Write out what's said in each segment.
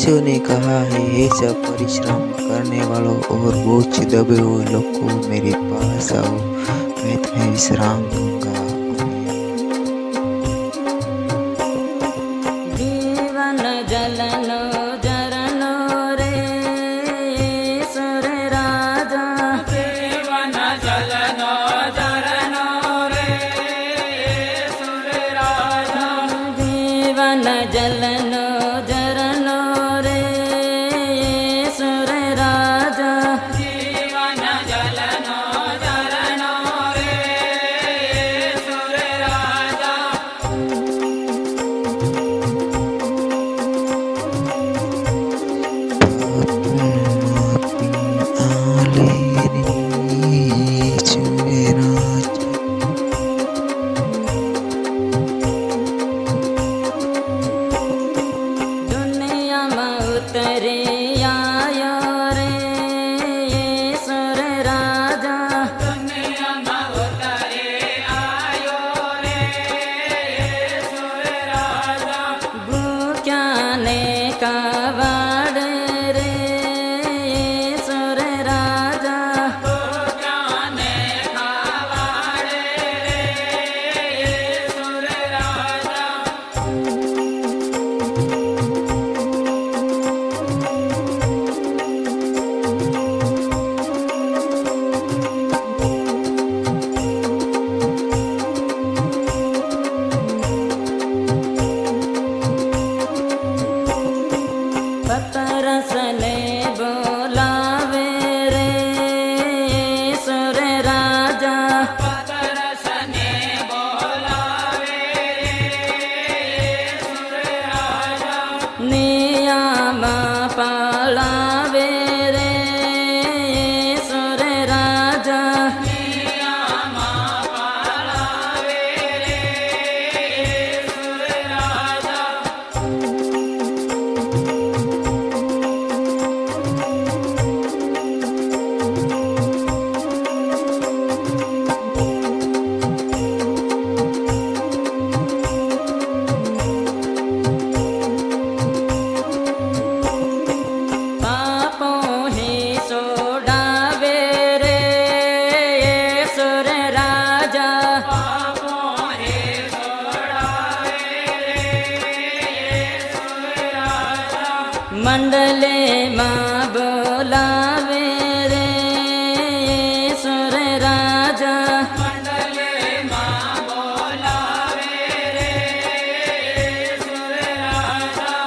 यीशु ने कहा है, हे सब परिश्रम करने वालों और बोझ दबे हुए लोगों, मेरे पास आओ, मैं तुम्हें विश्राम दूंगा। जीवन जलनो जरनो रे ईश्वर राजा, जीवन जलनो जरनो रे ईश्वर राजा, जीवन जलनो जरनो रे ईश्वर राजा, जीवन जलनो जरनो रे ईश्वर राजा, दुनियाમાં ઉતરી આયો રે ઈશ્વર રાજા, દુનિયામાં ઉતરે આયો રે ઈશ્વર રાજા, ભૂખ્યા ને કાવાડે રે ઈશ્વર રાજા, ભૂખ્યાને ખાવાડે રે ઈશ્વર રાજા, પતરસને બોલાવે રે ઈશ્વર રાજા, પતરસને બોલાવે રે ઈશ્વર રાજા, નિયામાં પાળાવે રે ઈશ્વર રાજા, નિયામાં પાળાવે રે ઈશ્વર રાજા, પાપો હે સોડાવે રે ઈશ્વર રાજા, પાપો હે છોડાવે રે ઈશ્વર રાજા, મંડલેમાં બોલાવે રે ઈશ્વર રાજા, મંડલેમાં બોલાવે રે ઈશ્વર રાજા,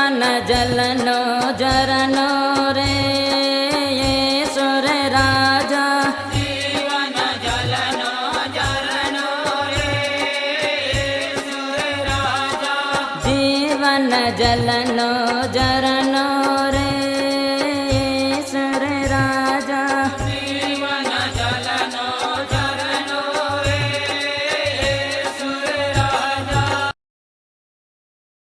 જીવન જલનો ઝરનો રે સુર રાજા જીવન જલનો ઝરનો રે સુર રાજા જીવન જલનો ઝરનો